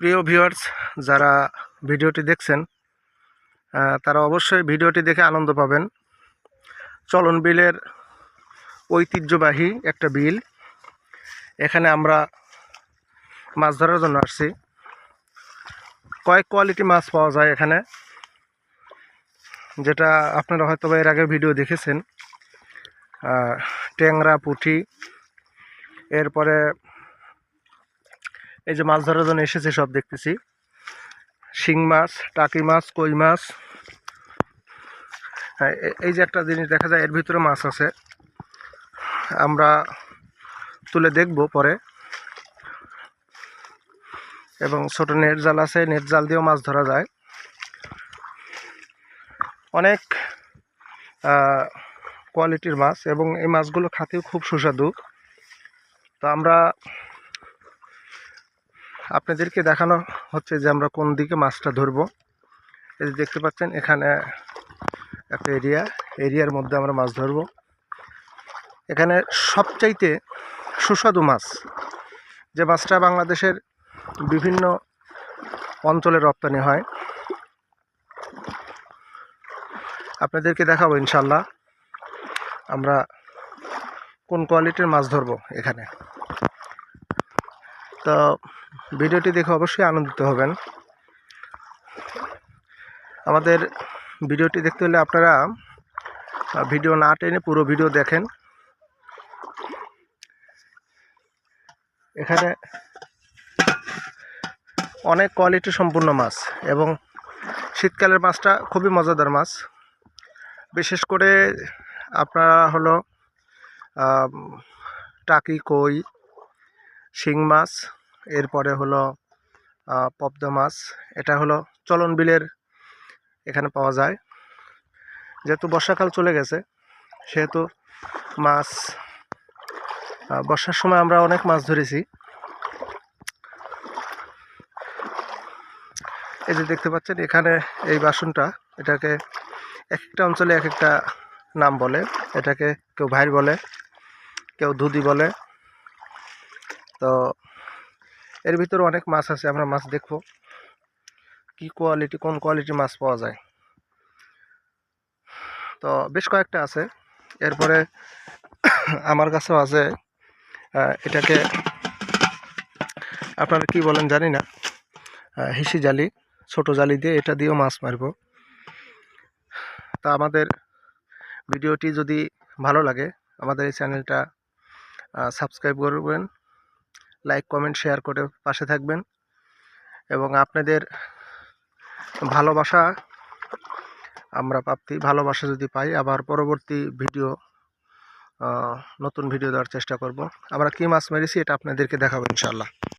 প্রিয় ভিউয়ার্স, যারা ভিডিওটি দেখছেন তারা অবশ্যই ভিডিওটি দেখে আনন্দ পাবেন। চলন বিলের ঐতিহ্যবাহী একটা বিল। এখানে আমরা মাছ ধরার জন্য আসছি। কয়েক কোয়ালিটি মাছ পাওয়া যায় এখানে, যেটা আপনারা হয়তো এর আগে ভিডিও দেখেছেন। ট্যাংরা, পুঁটি, এরপরে এই যে মাছ ধরার জন্য এসেছে সব দেখতেছি, শিং মাছ, টাকি মাছ, কই মাছ। এই যে একটা জিনিস দেখা যায়, এর ভিতরে মাছ আছে, আমরা তুলে দেখব পরে। এবং ছোট নেট জাল আছে, নেট জাল দিয়েও মাছ ধরা যায়। অনেক কোয়ালিটির মাছ, এবং এই মাছগুলো খেতেও খুব সুস্বাদু। তো আমরা আপনাদেরকে দেখানো হচ্ছে যে আমরা কোন দিকে মাছটা ধরবো। এই যে দেখতে পাচ্ছেন, এখানে একটা এরিয়ার মধ্যে আমরা মাছ ধরবো। এখানে সবচাইতে সুস্বাদু মাছ, যে মাছটা বাংলাদেশের বিভিন্ন অঞ্চলে রপ্তানি হয়, আপনাদেরকে দেখাবো ইনশাল্লাহ আমরা কোন কোয়ালিটির মাছ ধরবো এখানে। তো ভিডিওটি দেখে অবশ্যই আনন্দিত হবেন। আমাদের ভিডিওটি দেখতে হলে আপনারা ভিডিও না টেনে পুরো ভিডিও দেখেন। এখানে অনেক কোয়ালিটি সম্পূর্ণ মাছ, এবং শীতকালের মাছটা খুবই মজাদার মাছ। বিশেষ করে আপনারা হলো টাকি, কই, শিং মাছ, এরপরে হলো পদ্মা মাছ। এটা হলো চলন বিলের এখানে পাওয়া যায়। যেহেতু বর্ষাকাল চলে গেছে, সেহেতু মাছ, বর্ষার সময় আমরা অনেক মাছ ধরেছি। এই যে দেখতে পাচ্ছেন এখানে এই বাসনটা, এটাকে এক একটা অঞ্চলে এক একটা নাম বলে। এটাকে কেউ ভাইর বলে, কেউ দুধি বলে। তো এর ভিতরে অনেক মাছ আছে, আমরা মাছ দেখবো কি কোয়ালিটি, কোন কোয়ালিটির মাছ পাওয়া যায়। তো বেশ কয়েকটা আছে। এরপরে আমার কাছেও আছে, এটাকে আপনারা কি বলেন জানি না, হিসি জালি, ছোট জালি দিয়ে, এটা দিয়েও মাছ মারব। তা আমাদের ভিডিওটি যদি ভালো লাগে, আমাদের এই চ্যানেলটা সাবস্ক্রাইব করবেন, লাইক, কমেন্ট, শেয়ার করে পাশে থাকবেন। এবং আপনাদের ভালোবাসা আমরা প্রাপ্তি, ভালোবাসা যদি পাই, আবার পরবর্তী ভিডিও, নতুন ভিডিও দেওয়ার চেষ্টা করব। আমরা কি মাছ মেরেছি এটা আপনাদেরকে দেখাবো ইনশাল্লাহ।